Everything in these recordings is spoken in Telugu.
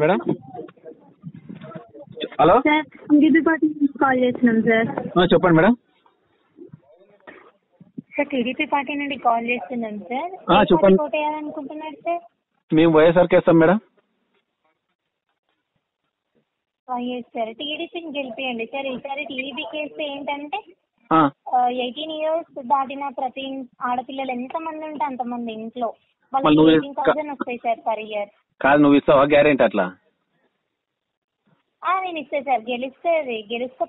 మేడం. హలో సార్, గిద్దు పార్టీ నుంచి కాల్ చేస్తున్నాం సార్. చెప్పండి మేడం. సార్, టీడీపీ పార్టీ నుండి కాల్ చేస్తున్నాం సార్. చెప్పండి. ఓటు వేయాలనుకుంటున్నారు సార్? మేము వైఎస్ఆర్కి వేస్తాం మేడం. సార్, టీడీపీని గెలిపియండి సార్. ఈసారి టీడీపీకి వేస్తే ఏంటంటే 18 years దాటిన ప్రతి ఆడపిల్లలు ఎంతమంది ఉంటే అంతమంది ఇంట్లో వాళ్ళకి 18,000 వస్తాయి సార్ పర్ ఇయర్. కాదు, నువ్వు ఇస్తావా గ్యారెంటీ అట్లా? నేను ఇస్తే సార్, గెలిస్తే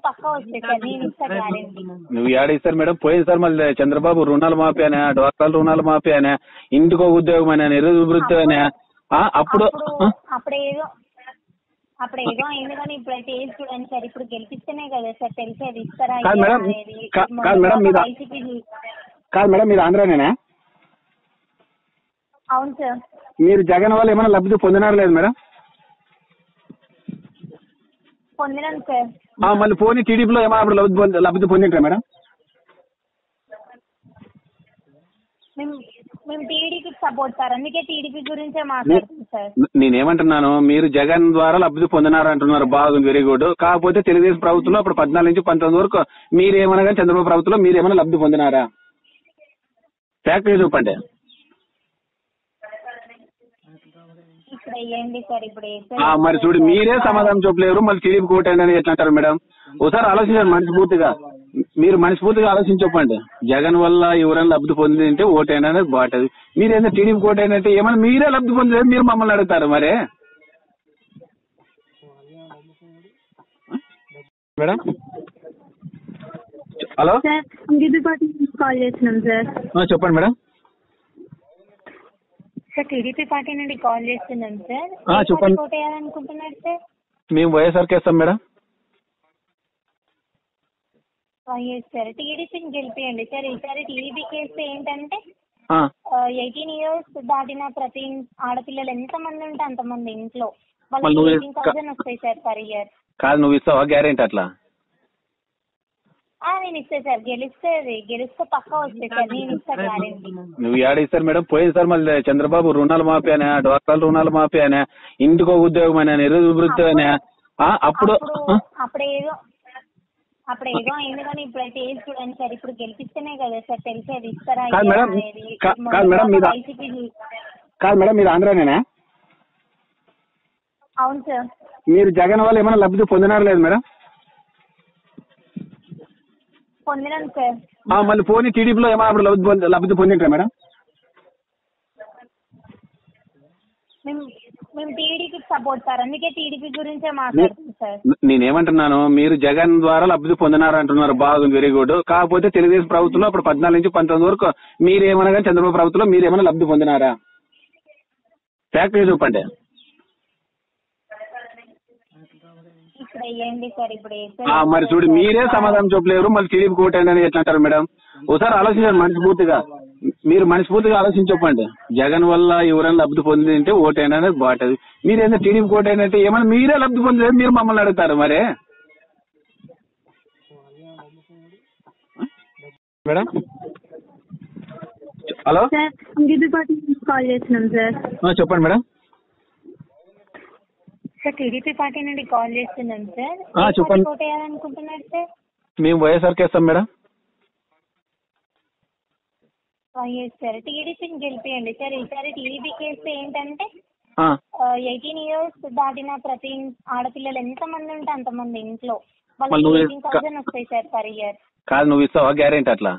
పక్కా వస్తాయి సార్. నేను ఇస్తా గ్యారెంటీ. నువ్వు ఏడ ఇస్తారు మేడం? పోయింది సార్ మళ్ళీ చంద్రబాబు రుణాలు మాఫీ అనే, డ్వాక్రా రుణాలు మాఫీ అనే, ఇంటికో ఉద్యోగం అనే, నిరువృత్తి అనే. అప్పుడేదో అయింది కానీ ఇప్పుడైతే ఏది చూడండి సార్. ఇప్పుడు గెలిపిస్తేనే కదా సార్ తెలిసేది ఇస్తారా కాదు మేడం, మీరు ఆంధ్రానేనా? అవును సార్. మీరు జగన్ వల్ల ఏమైనా లబ్ధి పొందినారా లేదు మేడం? పొందినాను సార్. మళ్ళీ పోనీ టీడీపీలో ఏమైనా లబ్ధి పొందింటారా మేడం? మేము టీడీపీకి సపోర్ట్ సార్, అందుకే టీడీపీ గురించే మాట్లాడుతున్నాం సార్. నేనేమంటున్నాను, మీరు జగన్ ద్వారా లబ్ధి పొందినారు అంటున్నారు, బాగుంది, వెరీ గుడ్. కాకపోతే తెలుగుదేశం ప్రభుత్వంలో అప్పుడు 14 నుంచి 19 వరకు మీరేమన్నా కానీ చంద్రబాబు ప్రభుత్వంలో మీరేమైనా లబ్ధి పొందినారా? ఫ్యాక్టరీ చూపండి. ఇప్పుడు వేయండి సార్. ఇప్పుడు మరి చూడు, మీరే సమాధానం చెప్పలేరు, మళ్ళీ టీడీపీ కోటండి అని ఎట్లా అంటారు మేడం? ఒకసారి ఆలోచించండి మనస్ఫూర్తిగా. మీరు మనస్ఫూర్తిగా ఆలోచించి చెప్పండి. జగన్ వల్ల ఎవరైనా లబ్ధి పొందింటే ఓటైనా అనేది బాగుంటుంది. మీరేదో టీడీపీ కోటైనంటే ఏమన్నా మీరే లబ్ధి పొందలేదు, మీరు మమ్మల్ని అడుగుతారు మరి మేడం. హలో సార్, గిద్దు పార్టీ నుంచి కాల్ చేస్తున్నాం సార్. చెప్పండి మేడం. సార్, టీడీపీ పార్టీ నుండి కాల్ చేస్తున్నాం సార్. చెప్పండి. ఓటు వేయాలనుకుంటున్నారు సార్? మేము వైఎస్ఆర్కి వేస్తాం మేడం. సార్, టీడీపీని గెలిపియండి సార్. ఈసారి టీడీపీకి వేస్తే ఏంటంటే 18 years దాటిన ప్రతి ఆడపిల్లలు ఎంతమంది ఉంటే అంతమంది ఇంట్లో వాళ్ళకి 18,000 వస్తాయి సార్ పర్ ఇయర్. కాదు, నువ్వు ఇస్తావా గ్యారెంటీ అట్లా? నేను ఇస్తే సార్, గెలిస్తే పక్కా వస్తాయి సార్. నేను ఇస్తా గ్యారెంటీ. నువ్వు ఏడ ఇస్తారు మేడం? పోయింది సార్ మళ్ళీ చంద్రబాబు రుణాలు మాఫీ అనే, డ్వాక్రా రుణాలు మాఫీ అనే, ఇంటికో ఉద్యోగం అనే, నిరువృత్తి అనే. అప్పుడేదో అయింది కానీ ఇప్పుడైతే ఏది చూడండి సార్. ఇప్పుడు గెలిపిస్తేనే కదా సార్ తెలిసేది ఇస్తారా అనేది. కాదు మేడం, మీరు ఆంధ్రానేనా? అవును సార్. మీరు జగన్ వల్ల ఏమైనా లబ్ధి పొందినారా లేదు మేడం? పొందినాను సార్. మళ్ళీ పోనీ టీడీపీలో ఏమైనా లబ్ధి పొందింటారా మేడం? మేము టీడీపీకి సపోర్ట్ సార్, అందుకే టీడీపీ గురించే మాట్లాడుతున్నాం సార్. నేనేమంటున్నాను, మీరు జగన్ ద్వారా లబ్ధి పొందినారు అంటున్నారు, బాగుంది, వెరీ గుడ్. కాకపోతే తెలుగుదేశం ప్రభుత్వంలో అప్పుడు 14 నుంచి 19 వరకు మీరేమన్నా కానీ చంద్రబాబు ప్రభుత్వంలో మీరేమైనా లబ్ధి పొందినారా? ఫ్యాక్టరీ చూపండి. ఇప్పుడు వేయండి సార్. ఇప్పుడు మరి చూడు, మీరే సమాధానం చెప్పలేరు, మళ్ళీ టీడీపీ కోటండి అని ఎట్లా అంటారు మేడం? ఒకసారి ఆలోచించండి మనస్ఫూర్తిగా. మీరు మనస్ఫూర్తిగా ఆలోచించి చెప్పండి. జగన్ వల్ల ఎవరైనా లబ్ధి పొందింటే ఓటైనా అనేది బాగుంటుంది. మీరేదో టీడీపీ కోటైనంటే ఏమన్నా మీరే లబ్ధి పొందలేదు, మీరు మమ్మల్ని అడుగుతారు మరి మేడం. హలో సార్, గిద్దు పార్టీ నుంచి కాల్ చేస్తున్నాం సార్. చెప్పండి మేడం. సార్, టీడీపీ పార్టీ నుండి కాల్ చేస్తున్నాం సార్. చెప్పండి. ఓటు వేయాలనుకుంటున్నారు సార్? మేము వైఎస్ఆర్కి వేస్తాం మేడం. సార్, టీడీపీని గెలిపియండి సార్. ఈసారి టీడీపీకి వేస్తే ఏంటంటే 18 years దాటిన ప్రతి ఆడపిల్లలు ఎంతమంది ఉంటే అంతమంది ఇంట్లో వాళ్ళకి 18,000 వస్తాయి సార్ పర్ ఇయర్. కాదు, నువ్వు ఇస్తావా గ్యారెంటీ అట్లా?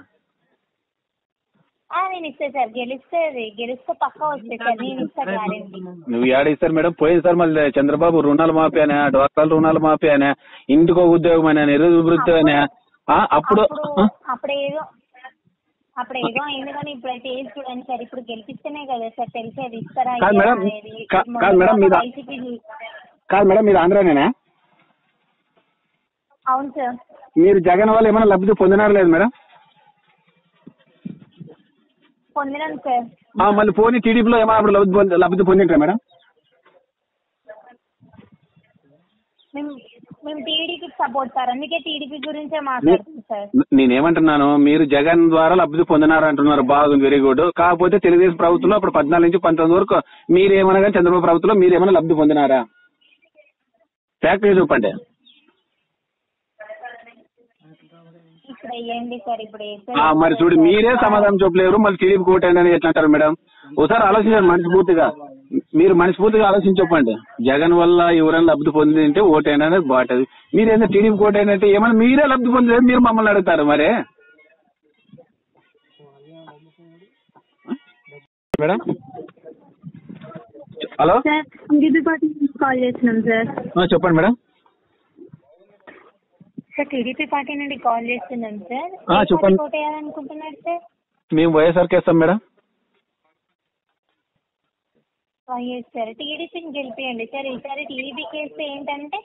నేను ఇస్తే సార్, గెలిస్తే పక్కా వస్తాయి సార్. నేను ఇస్తా గ్యారెంటీ. నువ్వు ఏడ ఇస్తారు మేడం? పోయింది సార్ మళ్ళీ చంద్రబాబు రుణాలు మాఫీ అనే, డ్వాక్రా రుణాలు మాఫీ అనే, ఇంటికో ఉద్యోగం అనే, నిరువృత్తి అనే. అప్పుడేదో అయింది కానీ ఇప్పుడైతే ఏది చూడండి సార్. ఇప్పుడు గెలిపిస్తేనే కదా సార్ తెలిసేది ఇస్తారా అనేది. కాదు మేడం, మీరు ఆంధ్రానేనా? అవును సార్. మీరు జగన్ వల్ల ఏమైనా లబ్ధి పొందినారా లేదు మేడం? పొందినాను సార్. మళ్ళీ పోనీ టీడీపీలో ఏమైనా లబ్ధి పొందింటారా మేడం? మేము టీడీపీకి సపోర్ట్ సార్, అందుకే టీడీపీ గురించే మాట్లాడుతున్నాం సార్. నేనేమంటున్నాను, మీరు జగన్ ద్వారా లబ్ధి పొందినారు అంటున్నారు, బాగుంది, వెరీ గుడ్. కాకపోతే తెలుగుదేశం ప్రభుత్వంలో అప్పుడు 14 నుంచి 19 వరకు మీరేమన్నా కానీ చంద్రబాబు ప్రభుత్వంలో మీరేమైనా లబ్ధి పొందినారా? ఫ్యాక్టరీ చూపండి. ఇప్పుడు వేయండి సార్, ఇప్పుడు మరి చూడు, మీరే సమాధానం చెప్పలేరు, మళ్ళీ టీడీపీ కోటేయండి అని ఎట్లా అంటారు మేడం? ఒకసారి ఆలోచించండి మనస్ఫూర్తిగా. మీరు మనస్ఫూర్తిగా ఆలోచించి చెప్పండి. జగన్ వల్ల ఎవరైనా లబ్ధి పొందింటే ఓటేయండి అనేది బాగుంటుంది. మీరేదో టీడీపీ కోటేయండి అంటే ఏమన్నా మీరే లబ్ధి పొందలేదు, మీరు మమ్మల్ని అడుగుతారు మరి మేడం. హలో సార్, కాల్ చేస్తున్నాం సార్. చెప్పండి మేడం. సార్, టీడీపీ పార్టీ నుండి కాల్ చేస్తున్నాం సార్. చెప్పండి. ఓటు వేయాలనుకుంటున్నారు సార్? మేము వైఎస్ఆర్కి వేస్తాం మేడం. సార్, టీడీపీని గెలిపియండి సార్. ఈసారి టీడీపీకి వేస్తే ఏంటంటే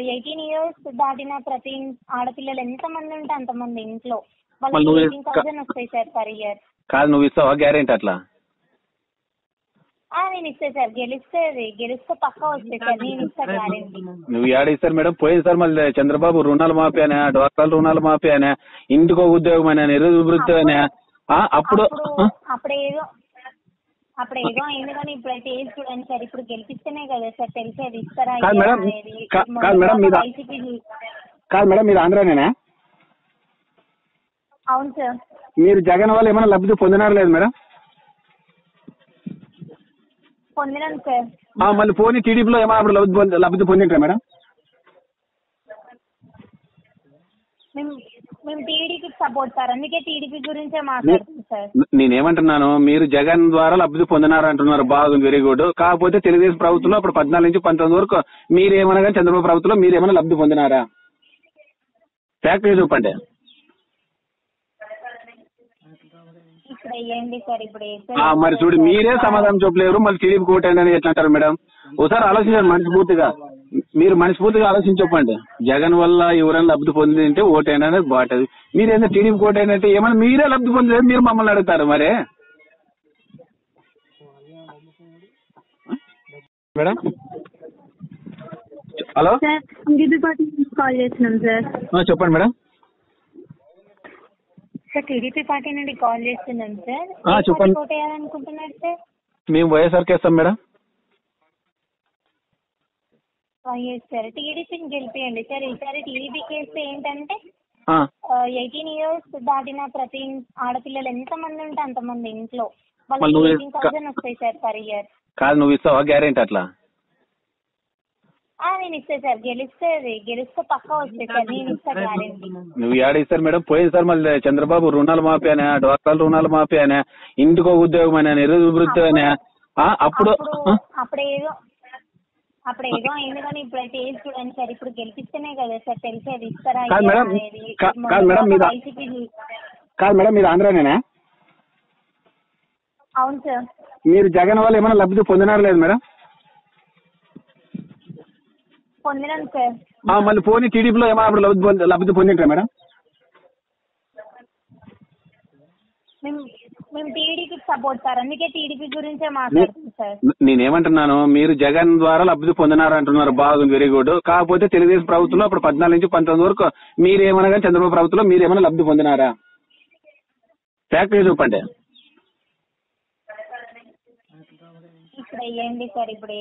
18 years దాటిన ప్రతి ఆడపిల్లలు ఎంత మంది ఉంటే అంతమంది ఇంట్లో వాళ్ళకి 18,000 వస్తాయి సార్ పర్ ఇయర్. కాదు, నువ్వు ఇస్తావా గ్యారెంటీ అట్లా? నేను ఇస్తా సార్, గెలిస్తే పక్కా వస్తాయి సార్, నేను ఇస్తా గ్యారెంటీ. నువ్వు ఏడ ఇస్తారు మేడం? పోయింది సార్ మళ్ళీ చంద్రబాబు రుణాలు మాఫీ అనే, డ్వాక్రాల రుణాలు మాఫీ అనే, ఇంటికో ఉద్యోగం అనే, నిరువృత్తి అనే. అప్పుడేదో అయింది కానీ ఇప్పుడైతే ఏది చూడండి సార్, ఇప్పుడు గెలిపిస్తేనే కదా సార్ తెలిసేది ఇస్తారా కాదు మేడం, మీరు ఆంధ్రానేనా? అవును సార్. మీరు జగన్ వల్ల ఏమైనా లబ్ధి పొందినారు లేదు మేడం? పొందినాను సార్. మళ్ళీ పోనీ టీడీపీలో ఏమైనా లబ్ధి పొందింటారా మేడం? మేము టీడీపీకి సపోర్ట్ సార్, అందుకే టీడీపీ గురించే మాట్లాడుతున్నాం సార్. నేనేమంటున్నాను, మీరు జగన్ ద్వారా లబ్ధి పొందినారు అంటున్నారు, బాగుంది, వెరీ గుడ్. కాకపోతే తెలుగుదేశం ప్రభుత్వంలో అప్పుడు 14 నుంచి 19 వరకు మీరేమన్నా కానీ చంద్రబాబు ప్రభుత్వంలో మీరేమైనా లబ్ధి పొందినారా? ఫ్యాక్టరీ చూపండి. ఇప్పుడు వేయండి సార్, ఇప్పుడు మరి చూడు, మీరే సమాధానం చెప్పలేరు, మళ్ళీ టీడీపీ కోటేయండి అని ఎట్లా అంటారు మేడం? ఒకసారి ఆలోచించండి మనస్ఫూర్తిగా. మీరు మనస్ఫూర్తిగా ఆలోచించి చెప్పండి. జగన్ వల్ల ఎవరైనా లబ్ధి పొందింటే ఓటేయండి అనేది బాగుంటుంది. మీరేదో టీడీపీ కోటేయండి అంటే ఏమన్నా మీరే లబ్ధి పొందలేదు, మీరు మమ్మల్ని అడుగుతారు మరి మేడం. హలో సార్, కాల్ చేస్తున్నాం సార్. చెప్పండి మేడం. సార్, టీడీపీ పార్టీ నుండి కాల్ చేస్తున్నాం సార్. చెప్పండి. ఓటు వేయాలనుకుంటున్నారు సార్? మేము వైఎస్ఆర్కి వేస్తాం మేడం. సార్, టీడీపీని గెలిపియండి సార్. ఈసారి టీడీపీకి వేస్తే ఏంటంటే 18 years దాటిన ప్రతి ఆడపిల్లలు ఎంత మంది ఉంటే అంతమంది ఇంట్లో వాళ్ళకి 18,000 వస్తాయి సార్ పర్ ఇయర్. కాదు, నువ్వు ఇస్తావా గ్యారెంటీ అట్లా? నేను ఇస్తా సార్, గెలిస్తే పక్కా వస్తాయి సార్, నేను ఇస్తా గ్యారెంటీ. నువ్వు ఏడ ఇస్తారు మేడం? పోయింది సార్ మళ్ళీ చంద్రబాబు రుణాలు మాఫీ అనే, డ్వాక్రాల రుణాలు మాఫీ అనే, ఇంటికో ఉద్యోగం అనే, నిరువృత్తి అనే. అప్పుడేదో అయింది కానీ ఇప్పుడైతే ఏది చూడండి సార్, ఇప్పుడు గెలిపిస్తేనే కదా సార్ తెలిసేది ఇస్తారా అనేది. కాదు మేడం, మీరు ఆంధ్రానేనా? అవును సార్. మీరు జగన్ వల్ల ఏమైనా లబ్ధి పొందినారు లేదు మేడం? పొందినాను సార్. మళ్ళీ పోనీ టీడీపీలో ఏమైనా లబ్ధి పొందింటారా మేడం? మేము టీడీపీకి సపోర్ట్ సార్, అందుకే టీడీపీ గురించే మాట్లాడుతున్నాం సార్. నేనేమంటున్నాను, మీరు జగన్ ద్వారా లబ్ధి పొందినారు అంటున్నారు, బాగుంది, వెరీ గుడ్. కాకపోతే తెలుగుదేశం ప్రభుత్వంలో అప్పుడు 14 నుంచి 19 వరకు మీరేమన్నా కానీ చంద్రబాబు ప్రభుత్వంలో మీరేమైనా లబ్ధి పొందినారా? ఫ్యాక్టరీ చూపండి. ఇప్పుడు వేయండి సార్, ఇప్పుడు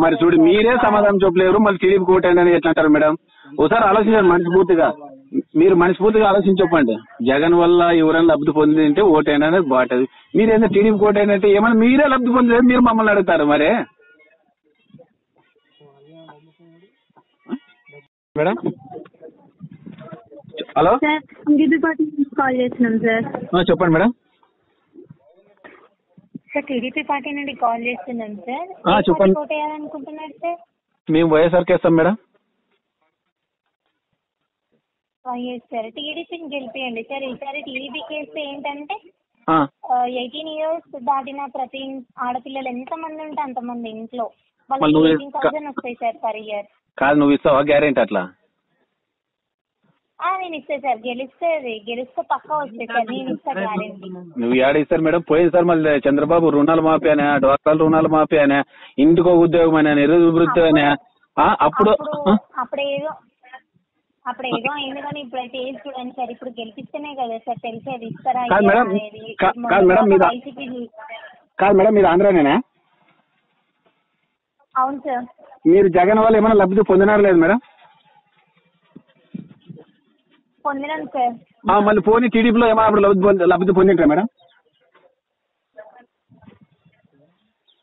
మరి చూడు, మీరే సమాధానం చెప్పలేరు, మళ్ళీ టీడీపీ కోటేయండి అని ఎట్లా అంటారు మేడం? ఒకసారి ఆలోచించండి మనస్ఫూర్తిగా. మీరు మనస్ఫూర్తిగా ఆలోచించి చెప్పండి. జగన్ వల్ల ఎవరైనా లబ్ధి పొందింటే ఓటేయండి అనేది బాగుంటుంది. మీరేదో టీడీపీ కోటేయండి అంటే ఏమన్నా మీరే లబ్ధి పొందలేదు, మీరు మమ్మల్ని అడుగుతారు మరి మేడం. హలో సార్, కాల్ చేస్తున్నాం సార్. చెప్పండి మేడం. సార్, టీడీపీ పార్టీ నుండి కాల్ చేస్తున్నాం సార్. చెప్పండి. ఓటు వేయాలనుకుంటున్నారు సార్? మేము వైఎస్ఆర్కి వేస్తాం మేడం. సార్, టీడీపీని గెలిపియండి సార్. ఈసారి టీడీపీకి వేస్తే ఏంటంటే 18 years దాటిన ప్రతి ఆడపిల్లలు ఎంత మంది ఉంటే అంతమంది ఇంట్లో వాళ్ళకి 18,000 వస్తాయి సార్ పర్ ఇయర్. కాదు, నువ్వు ఇస్తావా గ్యారెంటీ అట్లా? నేను ఇస్తా సార్, గెలిస్తే పక్కా వస్తాయి సార్, నేను ఇస్తా గ్యారెంటీ. నువ్వు ఏడ ఇస్తారు మేడం? పోయింది సార్ మళ్ళీ చంద్రబాబు రుణాలు మాఫీ అనే, డ్వాక్రాల రుణాలు మాఫీ అనే, ఇంటికో ఉద్యోగం అనే, నిరువృత్తి అనే. అప్పుడేదో అయింది కానీ ఇప్పుడైతే ఏది చూడండి సార్, ఇప్పుడు గెలిపిస్తేనే కదా సార్ తెలిసేది ఇస్తారా అనేది. కాదు మేడం, మీరు ఆంధ్రానేనా? అవును సార్. మీరు జగన్ వల్ల ఏమైనా లబ్ధి పొందినారా లేదు మేడం? పొందినాను సార్. మళ్ళీ పోనీ టీడీపీలో ఏమైనా అప్పుడు లబ్ధి పొందింటారా మేడం?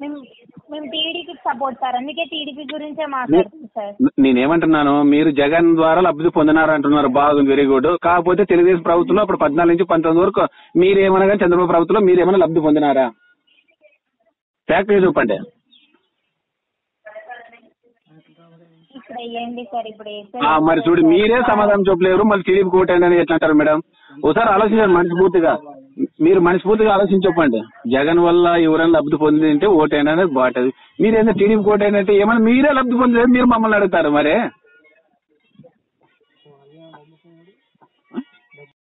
మేము టీడీపీకి సపోర్ట్ సార్, అందుకే టీడీపీ గురించే మాట్లాడుతుంది సార్. నేనేమంటున్నాను, మీరు జగన్ ద్వారా లబ్ధి పొందినారు అంటున్నారు, బాగుంది, వెరీ గుడ్. కాకపోతే తెలుగుదేశం ప్రభుత్వంలో అప్పుడు 14 నుంచి 19 వరకు మీరేమన్నా కానీ చంద్రబాబు ప్రభుత్వంలో మీరేమైనా లబ్ధి పొందినారా? ఫ్యాక్టరీ చెప్పండి. ఇప్పుడు వేయండి సార్, ఇప్పుడు మరి చూడు, మీరే సమాధానం చెప్పలేరు, మళ్ళీ టీడీపీ కోటండి అని ఎట్లా అంటారు మేడం? ఒకసారి ఆలోచించండి మనస్ఫూర్తిగా, మీరు మనస్ఫూర్తిగా ఆలోచించి చెప్పండి. జగన్ వల్ల ఎవరైనా లబ్ధి పొందింటే ఓటైనా అనేది బాగుంటుంది. మీరేందో టీడీపీ కోటైనా అంటే ఏమైనా మీరే లబ్ధి పొందలేదు, మీరు మమ్మల్ని అడుగుతారు మరే.